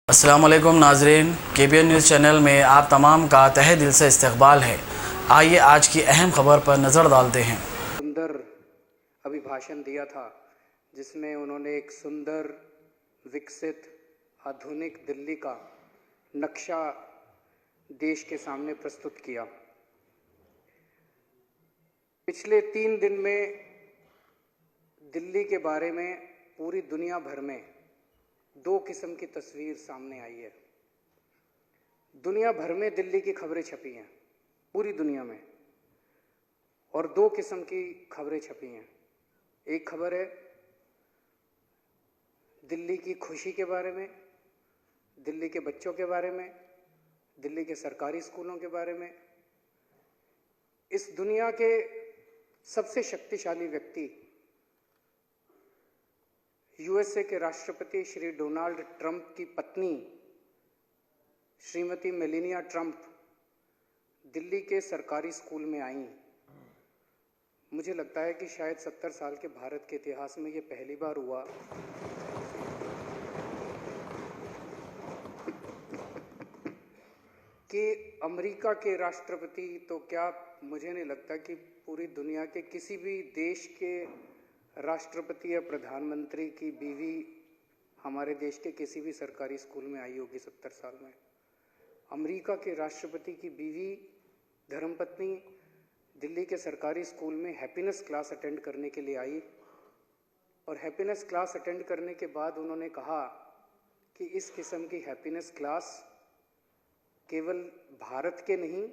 अस्सलाम वालेकुम नाजरीन, KBN न्यूज़ चैनल में आप तमाम का तहे दिल से इस्तकबाल है। आइए आज की अहम खबर पर नज़र डालते हैं। सुंदर अभिभाषण दिया था जिसमें उन्होंने एक सुंदर, विकसित, आधुनिक दिल्ली का नक्शा देश के सामने प्रस्तुत किया। पिछले 3 दिन में दिल्ली के बारे में पूरी दुनिया भर में 2 किस्म की तस्वीर सामने आई है। दुनिया भर में दिल्ली की खबरें छपी हैं, पूरी दुनिया में, और 2 किस्म की खबरें छपी हैं। एक खबर है दिल्ली की खुशी के बारे में, दिल्ली के बच्चों के बारे में, दिल्ली के सरकारी स्कूलों के बारे में। इस दुनिया के सबसे शक्तिशाली व्यक्ति, USA के राष्ट्रपति श्री डोनाल्ड ट्रंप की पत्नी श्रीमती मेलानिया ट्रंप दिल्ली के सरकारी स्कूल में आई। मुझे लगता है कि शायद 70 साल के भारत के इतिहास में ये पहली बार हुआ कि अमेरिका के राष्ट्रपति, तो क्या मुझे नहीं लगता कि पूरी दुनिया के किसी भी देश के राष्ट्रपति या प्रधानमंत्री की बीवी हमारे देश के किसी भी सरकारी स्कूल में आई होगी 70 साल में। अमेरिका के राष्ट्रपति की बीवी, धर्मपत्नी, दिल्ली के सरकारी स्कूल में हैप्पीनेस क्लास अटेंड करने के लिए आई, और हैप्पीनेस क्लास अटेंड करने के बाद उन्होंने कहा कि इस किस्म की हैप्पीनेस क्लास केवल भारत के नहीं,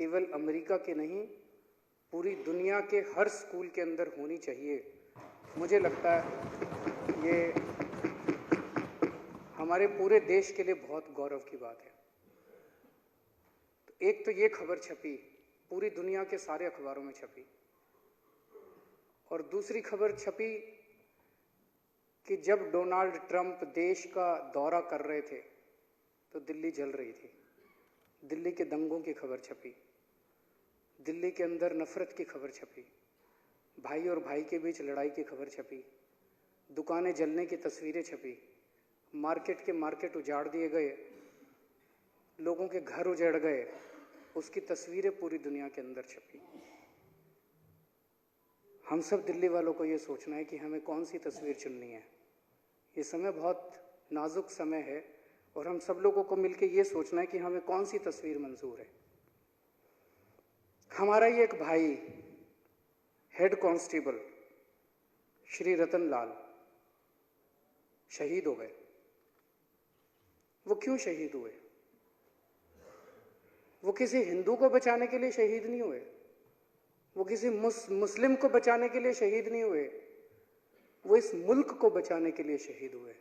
केवल अमेरिका के नहीं, पूरी दुनिया के हर स्कूल के अंदर होनी चाहिए। मुझे लगता है ये हमारे पूरे देश के लिए बहुत गौरव की बात है। तो एक तो ये खबर छपी, पूरी दुनिया के सारे अखबारों में छपी, और दूसरी खबर छपी कि जब डोनाल्ड ट्रंप देश का दौरा कर रहे थे तो दिल्ली जल रही थी। दिल्ली के दंगों की खबर छपी, दिल्ली के अंदर नफरत की खबर छपी, भाई और भाई के बीच लड़ाई की खबर छपी, दुकानें जलने की तस्वीरें छपी, मार्केट उजाड़ दिए गए, लोगों के घर उजड़ गए, उसकी तस्वीरें पूरी दुनिया के अंदर छपी। हम सब दिल्ली वालों को ये सोचना है कि हमें कौन सी तस्वीर चुननी है। ये समय बहुत नाजुक समय है, और हम सब लोगों को मिलकर ये सोचना है कि हमें कौन सी तस्वीर मंजूर है। हमारा ही एक भाई, हेड कांस्टेबल श्री रतन लाल, शहीद हो गए। वो क्यों शहीद हुए? वो किसी हिंदू को बचाने के लिए शहीद नहीं हुए, वो किसी मुस्लिम को बचाने के लिए शहीद नहीं हुए, वो इस मुल्क को बचाने के लिए शहीद हुए,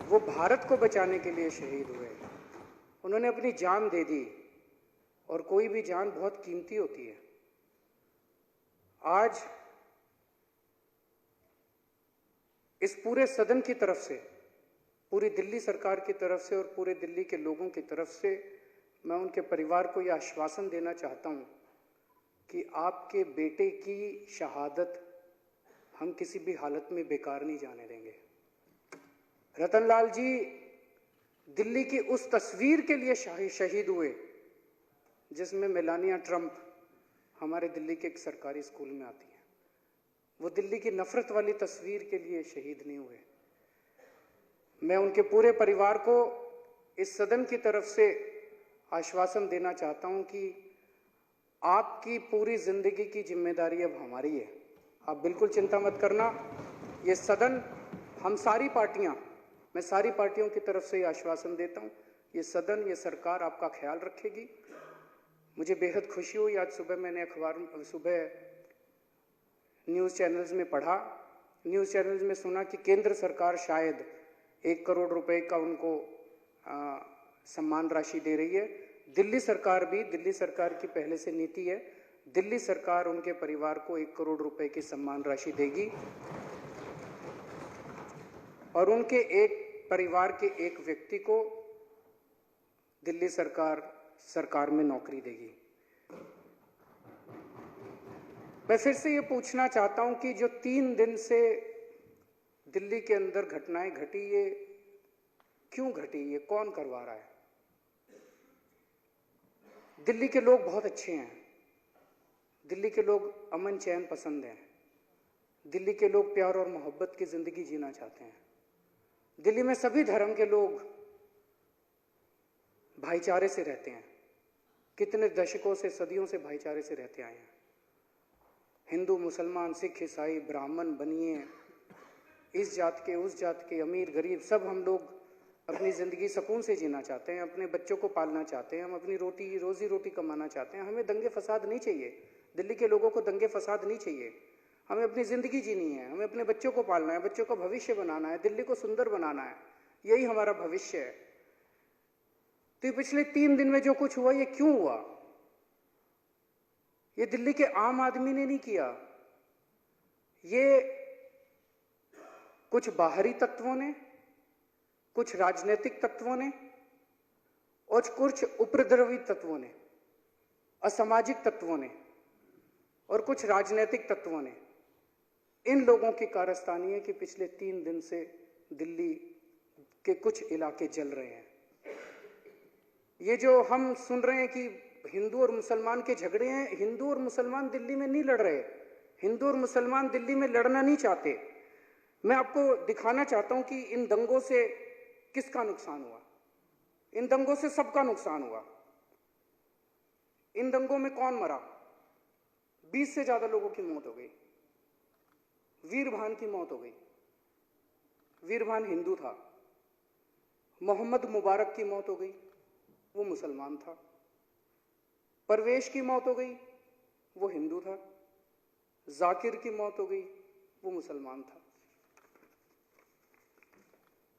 वो भारत को बचाने के लिए शहीद हुए। उन्होंने अपनी जान दे दी, और कोई भी जान बहुत कीमती होती है। आज इस पूरे सदन की तरफ से, पूरी दिल्ली सरकार की तरफ से और पूरे दिल्ली के लोगों की तरफ से मैं उनके परिवार को यह आश्वासन देना चाहता हूं कि आपके बेटे की शहादत हम किसी भी हालत में बेकार नहीं जाने देंगे। रतनलाल जी दिल्ली की उस तस्वीर के लिए शहीद हुए जिसमें मेलानिया ट्रंप हमारे दिल्ली के एक सरकारी स्कूल में आती हैं। वो दिल्ली की नफरत वाली तस्वीर के लिए शहीद नहीं हुए। मैं उनके पूरे परिवार को इस सदन की तरफ से आश्वासन देना चाहता हूं कि आपकी पूरी जिंदगी की जिम्मेदारी अब हमारी है। आप बिल्कुल चिंता मत करना। ये सदन, हम सारी पार्टियां, मैं सारी पार्टियों की तरफ से ये आश्वासन देता हूं, ये सदन, ये सरकार आपका ख्याल रखेगी। मुझे बेहद खुशी हुई, आज सुबह मैंने सुबह न्यूज़ चैनल्स में पढ़ा, न्यूज़ चैनल्स में सुना कि केंद्र सरकार शायद 1 करोड़ रुपए का उनको सम्मान राशि दे रही है। दिल्ली सरकार भी, दिल्ली सरकार की पहले से नीति है, दिल्ली सरकार उनके परिवार को 1 करोड़ रुपए की सम्मान राशि देगी, और उनके एक परिवार के एक व्यक्ति को दिल्ली सरकार में नौकरी देगी। मैं फिर से ये पूछना चाहता हूं कि जो 3 दिन से दिल्ली के अंदर घटनाएं घटी, ये क्यों घटी, ये कौन करवा रहा है? दिल्ली के लोग बहुत अच्छे हैं, दिल्ली के लोग अमन चैन पसंद हैं, दिल्ली के लोग प्यार और मोहब्बत की जिंदगी जीना चाहते हैं। दिल्ली में सभी धर्म के लोग भाईचारे से रहते हैं, कितने दशकों से, सदियों से भाईचारे से रहते आए हैं। हिंदू, मुसलमान, सिख, ईसाई, ब्राह्मण, बनिए, इस जात के, उस जात के, अमीर, गरीब, सब हम लोग अपनी ज़िंदगी सुकून से जीना चाहते हैं, अपने बच्चों को पालना चाहते हैं, हम अपनी रोजी रोटी कमाना चाहते हैं। हमें दंगे फसाद नहीं चाहिए, दिल्ली के लोगों को दंगे फसाद नहीं चाहिए। हमें अपनी ज़िंदगी जीनी है, हमें अपने बच्चों को पालना है, बच्चों का भविष्य बनाना है, दिल्ली को सुंदर बनाना है, यही हमारा भविष्य है। तो ये पिछले 3 दिन में जो कुछ हुआ, ये क्यों हुआ? ये दिल्ली के आम आदमी ने नहीं किया, ये कुछ बाहरी तत्वों ने, कुछ राजनीतिक तत्वों ने और कुछ उपद्रवी तत्वों ने, असामाजिक तत्वों ने और कुछ राजनीतिक तत्वों ने, इन लोगों की कारस्तानी है कि पिछले 3 दिन से दिल्ली के कुछ इलाके जल रहे हैं। ये जो हम सुन रहे हैं कि हिंदू और मुसलमान के झगड़े हैं, हिंदू और मुसलमान दिल्ली में नहीं लड़ रहे, हिंदू और मुसलमान दिल्ली में लड़ना नहीं चाहते। मैं आपको दिखाना चाहता हूं कि इन दंगों से किसका नुकसान हुआ। इन दंगों से सबका नुकसान हुआ। इन दंगों में कौन मरा? 20 से ज्यादा लोगों की मौत हो गई। वीरभान की मौत हो गई। वीरभान हिंदू था। मोहम्मद मुबारक की मौत हो गई, वो मुसलमान था। परवेश की मौत हो गई, वो हिंदू था। जाकिर की मौत हो गई, वो मुसलमान था।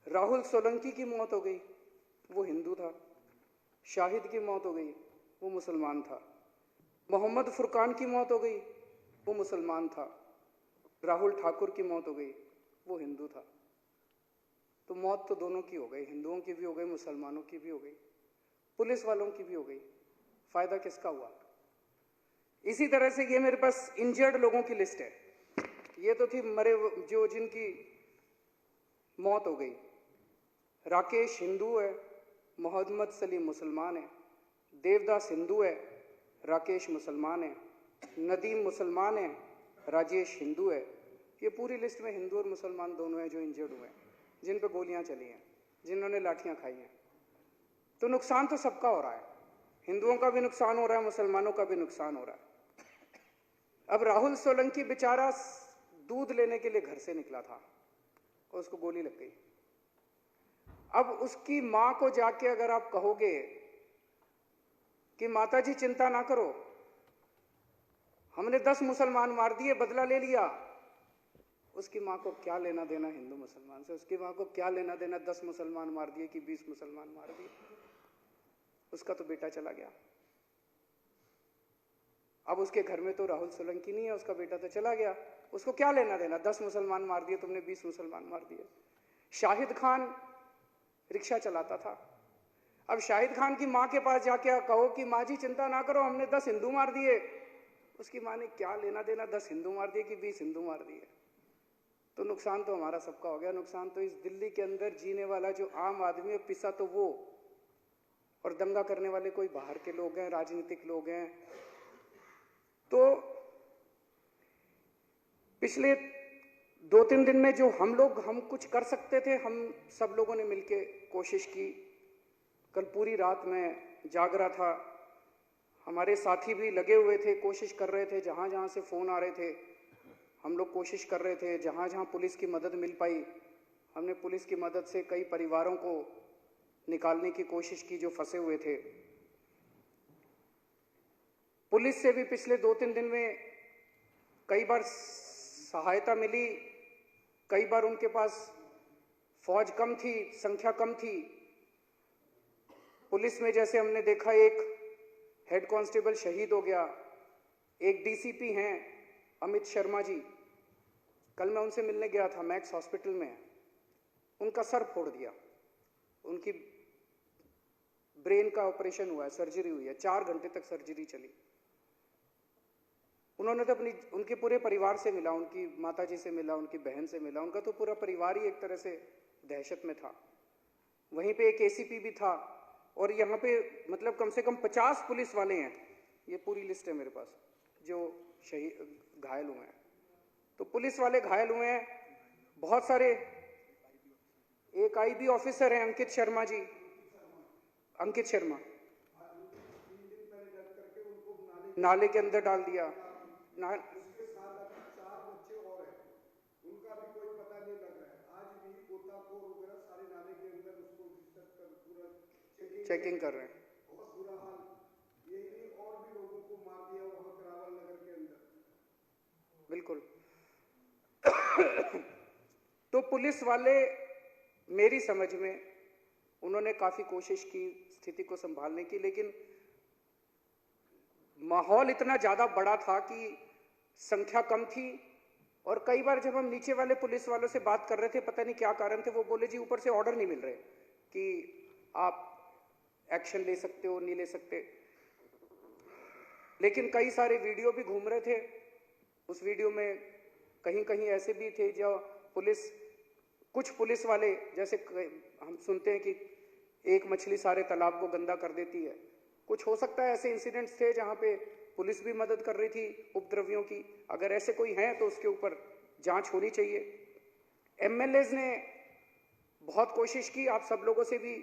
राहुल सोलंकी की मौत हो गई, वो हिंदू था। शाहिद की मौत हो गई, वो मुसलमान था। मोहम्मद फुरकान की मौत हो गई, वो मुसलमान था। राहुल ठाकुर की मौत हो गई, वो हिंदू था। तो मौत तो दोनों की हो गई, हिंदुओं की भी हो गई, मुसलमानों की भी हो गई, पुलिस वालों की भी हो गई। फायदा किसका हुआ? इसी तरह से ये मेरे पास इंजर्ड लोगों की लिस्ट है। ये तो थी मरे जो जिनकी मौत हो गई। राकेश हिंदू है, मोहम्मद सलीम मुसलमान है। देवदास हिंदू है, राकेश मुसलमान है। नदीम मुसलमान है, राजेश हिंदू है। ये पूरी लिस्ट में हिंदू और मुसलमान दोनों हैं जो इंजर्ड हुए हैं, जिन पर गोलियां चली हैं, जिन्होंने लाठियां खाई हैं। तो नुकसान तो सबका हो रहा है, हिंदुओं का भी नुकसान हो रहा है, मुसलमानों का भी नुकसान हो रहा है। अब राहुल सोलंकी बेचारा दूध लेने के लिए घर से निकला था और उसको गोली लग गई। अब उसकी मां को जाके अगर आप कहोगे कि माता जी चिंता ना करो, हमने 10 मुसलमान मार दिए, बदला ले लिया, उसकी मां को क्या लेना देना हिंदू मुसलमान से? उसकी मां को क्या लेना देना 10 मुसलमान मार दिए कि 20 मुसलमान मार दिए? उसका तो बेटा चला गया। अब उसके घर में तो राहुल सोलंकी नहीं है, उसका बेटा तो चला गया, उसको क्या लेना देना? 10 मुसलमान मार दिए तुमने, 20 मुसलमान मार दिए। शाहिद खान रिक्शा चलाता था। अब शाहिद खान की मां के पास जाके कहो कि माँ जी चिंता ना करो, हमने 10 हिंदू मार दिए, उसकी मां ने क्या लेना देना 10 हिंदू मार दिए कि 20 हिंदू मार दिए? तो नुकसान तो हमारा सबका हो गया। नुकसान तो इस दिल्ली के अंदर जीने वाला जो आम आदमी है, पिसा तो वो, और दंगा करने वाले कोई बाहर के लोग हैं, राजनीतिक लोग हैं। तो पिछले 2-3 दिन में जो हम कुछ कर सकते थे, हम सब लोगों ने मिलकर कोशिश की। कल पूरी रात मैं जाग रहा था, हमारे साथी भी लगे हुए थे, कोशिश कर रहे थे, जहाँ जहाँ से फ़ोन आ रहे थे हम लोग कोशिश कर रहे थे। जहाँ जहाँ पुलिस की मदद मिल पाई, हमने पुलिस की मदद से कई परिवारों को निकालने की कोशिश की जो फंसे हुए थे। पुलिस से भी पिछले 2-3 दिन में कई बार सहायता मिली, कई बार उनके पास फौज कम थी, संख्या कम थी। पुलिस में जैसे हमने देखा, एक हेड कांस्टेबल शहीद हो गया, एक डीसीपी हैं अमित शर्मा जी, कल मैं उनसे मिलने गया था, मैक्स हॉस्पिटल में, उनका सर फोड़ दिया, उनकी ब्रेन का ऑपरेशन हुआ है, सर्जरी हुई है, 4 घंटे तक सर्जरी चली। उन्होंने तो उनके पूरे परिवार से मिला, उनकी माताजी से मिला, उनकी बहन से मिला, उनका तो पूरा परिवार ही एक तरह से दहशत में था। वहीं पे एक एसीपी भी था, और यहाँ पे मतलब कम से कम 50 पुलिस वाले हैं। ये पूरी लिस्ट है मेरे पास जो शहीद घायल हुए हैं। तो पुलिस वाले घायल हुए हैं, बहुत सारे। एक आईबी ऑफिसर हैं अंकित शर्मा जी, अंकित शर्मा, नाले के अंदर डाल दिया। उसके साथ 4 बच्चे और हैं, उनका भी कोई पता नहीं लग रहा है। आज भी गोताखोर वगैरह सारे नाले के अंदर उसको डिस्टर्ब कर पूरा चेकिंग कर रहे हैं। बहुत बुरा हाल। यही नहीं, और भी लोगों को मार दिया वहां करावल नगर के अंदर। बिल्कुल। तो पुलिस वाले, मेरी समझ में, उन्होंने काफी कोशिश की स्थिति को संभालने की, लेकिन माहौल इतना ज्यादा बड़ा था कि संख्या कम थी। और कई बार जब हम नीचे वाले पुलिस वालों से बात कर रहे थे, पता नहीं क्या कारण थे, वो बोले जी ऊपर से ऑर्डर नहीं मिल रहे कि आप एक्शन ले सकते हो, नहीं ले सकते। लेकिन कई सारे वीडियो भी घूम रहे थे। उस वीडियो में कहीं कहीं ऐसे भी थे जो कुछ पुलिस वाले, जैसे हम सुनते हैं कि एक मछली सारे तालाब को गंदा कर देती है, कुछ हो सकता है ऐसे इंसिडेंट्स थे जहां पे पुलिस भी मदद कर रही थी उपद्रवियों की। अगर ऐसे कोई हैं तो उसके ऊपर जांच होनी चाहिए। एमएलएज ने बहुत कोशिश की, आप सब लोगों से भी,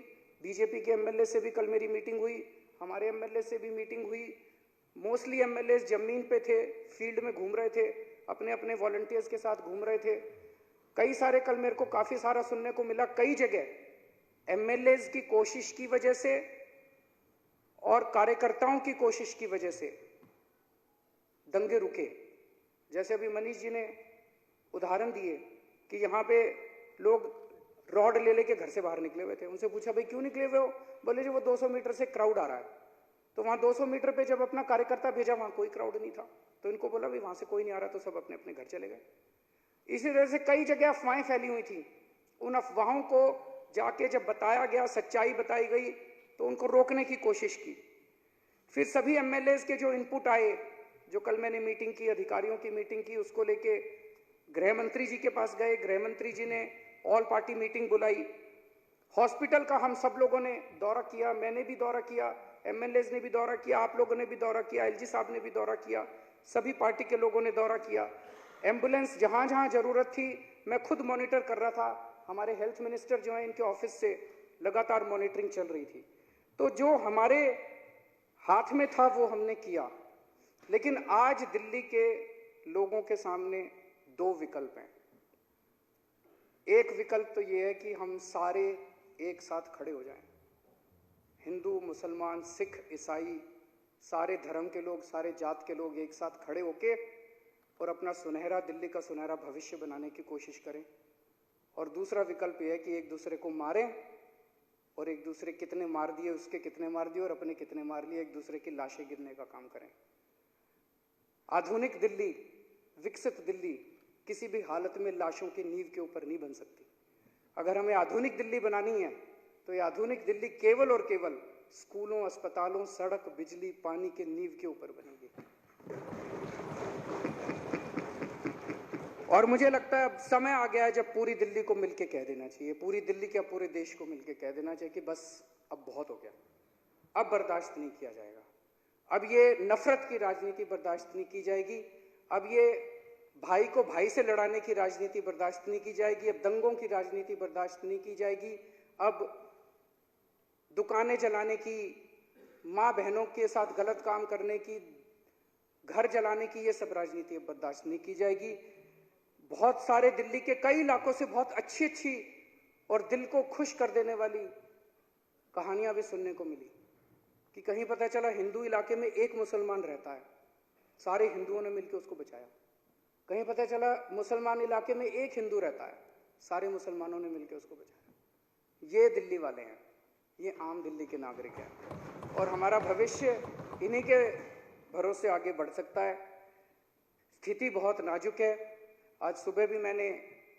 बीजेपी के एमएलए से भी कल मेरी मीटिंग हुई, हमारे एमएलए से भी मीटिंग हुई। मोस्टली एमएलए जमीन पे थे, फील्ड में घूम रहे थे, अपने अपने वॉलंटियर्स के साथ घूम रहे थे। कई सारे, कल मेरे को काफी सारा सुनने को मिला, कई जगह एमएलएज की कोशिश की वजह से और कार्यकर्ताओं की कोशिश की वजह से दंगे रुके। जैसे अभी मनीष जी ने उदाहरण दिए कि यहाँ पे लोग रॉड ले लेके घर से बाहर निकले हुए थे। उनसे पूछा भाई क्यों निकले हुए हो? बोले जी वो 200 मीटर से क्राउड आ रहा है। तो वहां 200 मीटर पे जब अपना कार्यकर्ता भेजा, वहां कोई क्राउड नहीं था। तो इनको बोला भाई वहां से कोई नहीं आ रहा, तो सब अपने अपने घर चले गए। इसी तरह से कई जगह अफवाहें फैली हुई थी। उन अफवाहों को जाके जब बताया गया, सच्चाई बताई गई, तो उनको रोकने की कोशिश की। फिर सभी एमएलए के जो इनपुट आए, जो कल मैंने मीटिंग की, अधिकारियों की मीटिंग की, उसको लेके गृह मंत्री जी के पास गए। गृह मंत्री जी ने ऑल पार्टी मीटिंग बुलाई। हॉस्पिटल का हम सब लोगों ने दौरा किया, मैंने भी दौरा किया, एमएलए ने भी दौरा किया, आप लोगों ने भी दौरा किया, एलजी साहब ने भी दौरा किया, सभी पार्टी के लोगों ने दौरा किया। एम्बुलेंस जहां जहां जरूरत थी मैं खुद मॉनिटर कर रहा था। हमारे हेल्थ मिनिस्टर जो है, इनके ऑफिस से लगातार मॉनिटरिंग चल रही थी। तो जो हमारे हाथ में था वो हमने किया। लेकिन आज दिल्ली के लोगों के सामने 2 विकल्प हैं। एक विकल्प तो ये है कि हम सारे एक साथ खड़े हो जाएं, हिंदू, मुसलमान, सिख, ईसाई, सारे धर्म के लोग, सारे जात के लोग एक साथ खड़े होके और अपना सुनहरा, दिल्ली का सुनहरा भविष्य बनाने की कोशिश करें। और दूसरा विकल्प यह है कि एक दूसरे को मारें, और एक दूसरे कितने मार दिए, उसके कितने मार दिए और अपने कितने मार लिए, एक दूसरे की लाशें गिरने का काम करें। आधुनिक दिल्ली, विकसित दिल्ली किसी भी हालत में लाशों की नींव के ऊपर नहीं बन सकती। अगर हमें आधुनिक दिल्ली बनानी है तो ये आधुनिक दिल्ली केवल और केवल स्कूलों, अस्पतालों, सड़क, बिजली, पानी के नींव के ऊपर बनेगी। और मुझे लगता है अब समय आ गया है जब पूरी दिल्ली को मिलके कह देना चाहिए, पूरी दिल्ली क्या पूरे देश को मिलके कह देना चाहिए कि बस अब बहुत हो गया, अब बर्दाश्त नहीं किया जाएगा। अब ये नफरत की राजनीति बर्दाश्त नहीं की जाएगी। अब ये भाई को भाई से लड़ाने की राजनीति बर्दाश्त नहीं की जाएगी। अब दंगों की राजनीति बर्दाश्त नहीं की जाएगी। अब दुकानें जलाने की, माँ बहनों के साथ गलत काम करने की, घर जलाने की, ये सब राजनीति अब बर्दाश्त नहीं की जाएगी। बहुत सारे दिल्ली के कई इलाकों से बहुत अच्छी अच्छी और दिल को खुश कर देने वाली कहानियां भी सुनने को मिली कि कहीं पता चला हिंदू इलाके में एक मुसलमान रहता है, सारे हिंदुओं ने मिलकर उसको बचाया। कहीं पता चला मुसलमान इलाके में एक हिंदू रहता है, सारे मुसलमानों ने मिलकर उसको बचाया। ये दिल्ली वाले हैं, ये आम दिल्ली के नागरिक हैं, और हमारा भविष्य इन्हीं के भरोसे आगे बढ़ सकता है। स्थिति बहुत नाजुक है। आज सुबह भी मैंने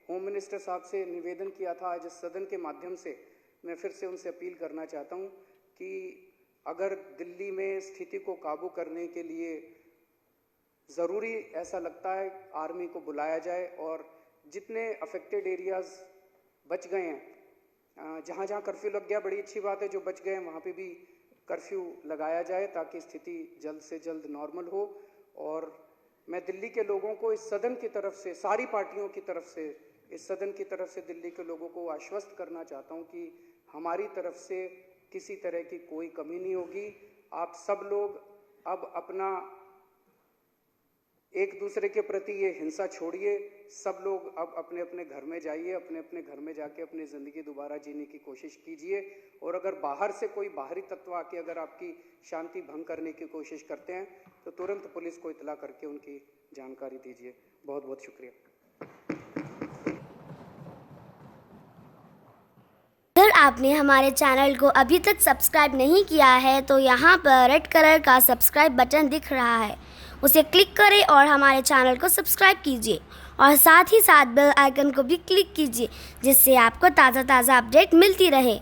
होम मिनिस्टर साहब से निवेदन किया था। आज इस सदन के माध्यम से मैं फिर से उनसे अपील करना चाहता हूं कि अगर दिल्ली में स्थिति को काबू करने के लिए ज़रूरी ऐसा लगता है, आर्मी को बुलाया जाए और जितने अफेक्टेड एरियाज़ बच गए हैं, जहाँ जहाँ कर्फ्यू लग गया, बड़ी अच्छी बात है, जो बच गए वहाँ पे भी कर्फ्यू लगाया जाए ताकि स्थिति जल्द से जल्द नॉर्मल हो। और मैं दिल्ली के लोगों को इस सदन की तरफ से, सारी पार्टियों की तरफ से, इस सदन की तरफ से दिल्ली के लोगों को आश्वस्त करना चाहता हूँ कि हमारी तरफ से किसी तरह की कोई कमी नहीं होगी। आप सब लोग अब अपना एक दूसरे के प्रति ये हिंसा छोड़िए, सब लोग अब अपने अपने घर में जाइए, अपने अपने घर में जाके अपनी ज़िंदगी दोबारा जीने की कोशिश कीजिए। और अगर बाहर से कोई बाहरी तत्व आके अगर आपकी शांति भंग करने की कोशिश करते हैं तो तुरंत पुलिस को इत्तला करके उनकी जानकारी दीजिए। बहुत बहुत शुक्रिया। अगर आपने हमारे चैनल को अभी तक सब्सक्राइब नहीं किया है तो यहाँ पर रेड कलर का सब्सक्राइब बटन दिख रहा है, उसे क्लिक करें और हमारे चैनल को सब्सक्राइब कीजिए और साथ ही साथ बेल आइकन को भी क्लिक कीजिए जिससे आपको ताज़ा अपडेट मिलती रहे।